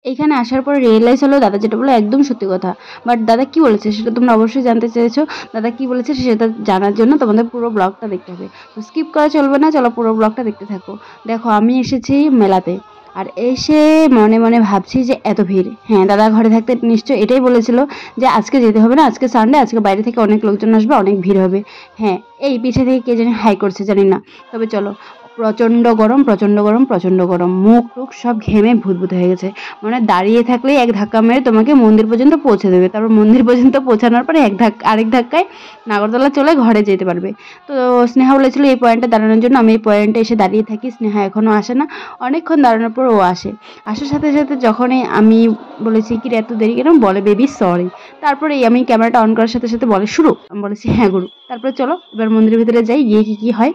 এখানে আসার পর রিয়েলাইজ হলো দাদা যেটা বলে একদম সত্যি কথা। বাট দাদা কি বলেছে সেটা তোমরা অবশ্যই জানতে চেয়েছো। দাদা কি বলেছে সেটা জানার জন্য তোমাদের পুরো ব্লগটা দেখতে হবে, তো স্কিপ করা চলবে না। চলো পুরো ব্লগটা দেখতে থাকো। দেখো আমি এসেছি মেলাতে, আর এসে মনে মনে ভাবছি যে এত ভিড়। হ্যাঁ, দাদা ঘরে থাকতে নিশ্চয় এটাই বলেছিল যে আজকে যেতে হবে না, আজকে সানডে, আজকে বাইরে থেকে অনেক লোকজন আসবে, অনেক ভিড় হবে। হ্যাঁ, এই পিছে থেকে কে জানি হাই করছে জানি না। তবে চলো, প্রচণ্ড গরম, প্রচণ্ড গরম, প্রচণ্ড গরম, মুখ টুক সব ঘেমে ভূতভূত হয়ে গেছে। মানে দাঁড়িয়ে থাকলেই এক ধাক্কা মেরে তোমাকে মন্দির পর্যন্ত পৌঁছে দেবে, তারপর মন্দির পর্যন্ত পৌঁছানোর পরে আরেক ধাক্কায় নাগরদোলা চলে ঘরে যেতে পারবে। তো স্নেহা বলেছিল এই পয়েন্টে দাঁড়ানোর জন্য, আমি এই পয়েন্টে এসে দাঁড়িয়ে থাকি। স্নেহা এখনও আসে না, অনেকক্ষণ দাঁড়ানোর পর ও আসে। আসার সাথে সাথে যখনই আমি বলেছি কি এত দেরি কেন, বলে বেবি সরি। তারপরে আমি ক্যামেরাটা অন করার সাথে সাথে বলে শুরু। আমি বলেছি হ্যাঁ গুরু। তারপরে চলো এবার মন্দিরের ভিতরে যাই, গিয়ে কি হয়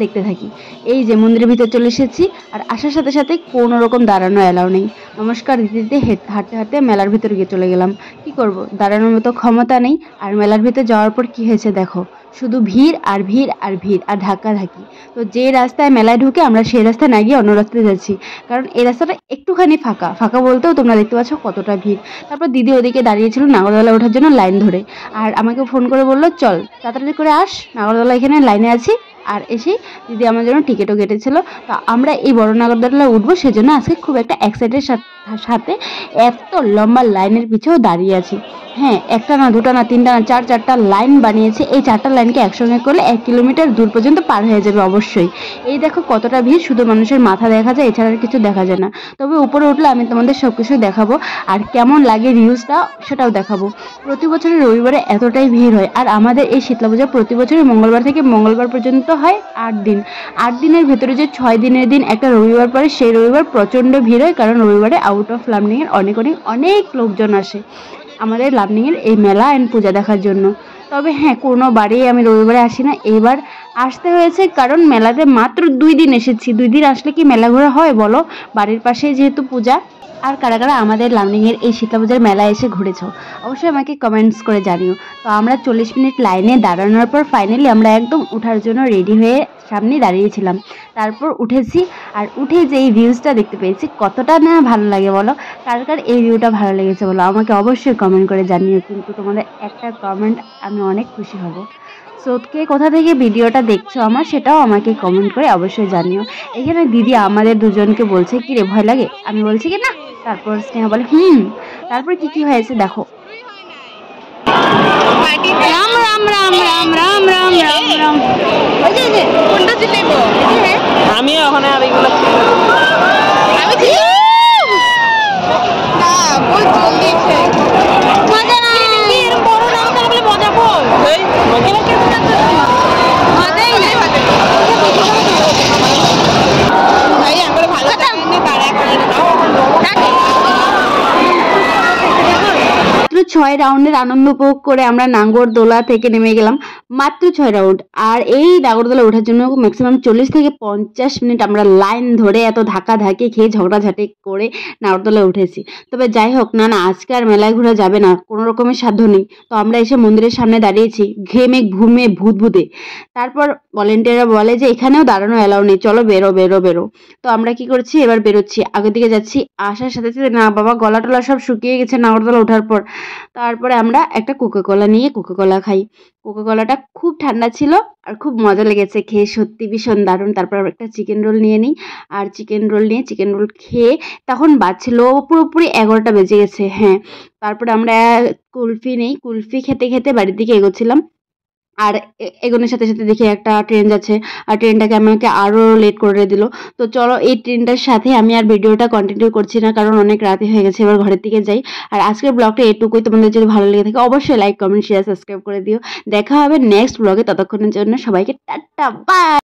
দেখতে থাকি। এই যে মন্দিরের ভিতর চলে এসেছি, আর আসার সাথে সাথে কোনো রকম দাঁড়ানো অ্যালাউ নেই। নমস্কার দিতে দিতে হাঁটতে হাঁটতে মেলার ভিতর গিয়ে চলে গেলাম। কি করব, দাঁড়ানোর মতো ক্ষমতা নেই। আর মেলার ভিতর যাওয়ার পর কি হয়েছে দেখো, শুধু ভিড় আর ভিড় আর ভিড় আর ধাক্কাধাক্কি। তো যে রাস্তায় মেলায় ঢুকে আমরা সেই রাস্তায় না গিয়ে অন্য রাস্তায় যাচ্ছি, কারণ এই রাস্তাটা একটুখানি ফাঁকা ফাঁকা বলতেও তোমরা দেখতে পাচ্ছ কতটা ভিড়। তারপর দিদি ওদিকে দাঁড়িয়েছিল নাগরদোলা ওঠার জন্য লাইন ধরে, আর আমাকে ফোন করে বললো চল তাড়াতাড়ি করে আস, নাগরদোলা এখানে লাইনে আছি। আর এসে দিদি আমার জন্য টিকিটও কেটেছিল। তো আমরা এই বড় নাগরদোলায় উঠবো, সেজন্য আজকে খুব একটা এক্সাইটেড সাথে এত লম্বা লাইনের পিছেও দাঁড়িয়ে আছি। হ্যাঁ, একটা না দুটা না তিনটা না চারটা লাইন বানিয়েছে। এই চারটা লাইনকে একসঙ্গে করলে 1 কিলোমিটার দূর পর্যন্ত পার হয়ে যাবে অবশ্যই। এই দেখো কতটা ভিড়, শুধু মানুষের মাথা দেখা যায়, এছাড়া আর কিছু দেখা যায় না। তবে উপরে উঠলে আমি তোমাদের সব কিছু দেখাবো, আর কেমন লাগে রিউজটা সেটাও দেখাবো। প্রতি বছরের রবিবারে এতটাই ভিড় হয়, আর আমাদের এই শীতলা পূজা প্রতি বছরই মঙ্গলবার থেকে মঙ্গলবার পর্যন্ত হয় 8 দিন। 8 দিনের ভেতরে যে 6 দিনের দিন একটা রবিবার পরে, সেই রবিবার প্রচণ্ড ভিড় হয়, কারণ রবিবারে আউট অফ লামডিংয়ের অনেক লোকজন আসে আমাদের লামডিংয়ের এই মেলা অ্যান্ড পূজা দেখার জন্য। তবে হ্যাঁ, কোনো বাড়ি আমি রবিবারে আসি না, এইবার আসতে হয়েছে কারণ মেলাতে মাত্র 2 দিন এসেছি। 2 দিন আসলে কি মেলা ঘোরা হয় বলো, বাড়ির পাশে যেহেতু পূজা। আর কারা কারা আমাদের লামডিংয়ের এই শীতলা পূজার মেলায় এসে ঘুরেছ অবশ্যই আমাকে কমেন্টস করে জানিও। তো আমরা 40 মিনিট লাইনে দাঁড়ানোর পর ফাইনালি আমরা একদম ওঠার জন্য রেডি হয়ে সামনে দাঁড়িয়েছিলাম। তারপর উঠেছি, আর উঠে যে এই ভিউজটা দেখতে পেয়েছি কতটা না ভালো লাগে বলো। কার কার এই ভিউটা ভালো লেগেছে বলো, আমাকে অবশ্যই কমেন্ট করে জানিও, কিন্তু তোমাদের একটা কমেন্ট আমি অনেক খুশি হব। সো কে কোথা থেকে ভিডিওটা দেখছো আমার, সেটাও আমাকে কমেন্ট করে অবশ্যই জানিও। এখানে দিদি আমাদের দুজনকে বলছে কি রে ভয় লাগে, আমি বলছি কি না। তারপর স্নেহা বলে তারপর কি হয়েছে দেখো। রাম রাম রাম রাম রাম রাম রাম রাম। আমিও ওখানে আর এগুলো মাত্র 6 রাউন্ডের আনন্দ উপভোগ করে আমরা নাগরদোলা থেকে নেমে গেলাম। মাত্র 6 রাউন্ড, আর এই নাগরদোলা ওঠার জন্য ম্যাক্সিমাম 40 থেকে 50 মিনিট আমরা লাইন ধরে এত ধাক্কাধাক্কি খেয়ে ঝগড়াঝাটি করে নাগরদোলায় উঠেছি। তবে যাই হোক, না আজকে আর মেলায় ঘোরা যাবে না, কোনো রকমের সাধ্য নেই। তো আমরা এসে মন্দিরের সামনে দাঁড়িয়েছি ঘেমে ঘুমে ভূতভূতে। তারপর ভলেন্টিয়াররা বলে যে এখানেও দাঁড়ানো অ্যালাউ নেই, চলো বেরো বেরো বেরো। তো আমরা কি করছি, এবার বেরোচ্ছি, আগের দিকে যাচ্ছি। আসার সাথে সাথে না বাবা, গলা টলা সব শুকিয়ে গেছে নাগরদোলা ওঠার পর। তারপরে আমরা একটা কোকাকোলা নিয়ে কোকাকোলা খাই। কোকাকোলাটা খুব ঠান্ডা ছিল আর খুব মজা লেগেছে খেয়ে, সত্যি ভীষণ দারুণ। তারপর একটা চিকেন রোল নিয়ে নিই, আর চিকেন রোল খেয়ে তখন বাজছিল পুরোপুরি 11টা বেজে গেছে। হ্যাঁ, তারপরে আমরা কুলফি নেই, কুলফি খেতে খেতে বাড়ির দিকে এগোচ্ছিলাম। আর এগোনোর সাথে সাথে দেখি একটা ট্রেন যাচ্ছে, আর ট্রেনটাকে আমাকে আরও লেট করে দিল। তো চলো এই ট্রেনটার সাথে আমি আর ভিডিওটা কন্টিনিউ করছি না, কারণ অনেক রাতে হয়ে গেছে, এবার ঘরের দিকে যাই। আর আজকের ব্লগটা এটুকুই, তোমাদের যদি ভালো লেগে থাকে অবশ্যই লাইক কমেন্ট শেয়ার সাবস্ক্রাইব করে দিও। দেখা হবে নেক্সট ব্লগে, ততক্ষণের জন্য সবাইকে টাটা বাই।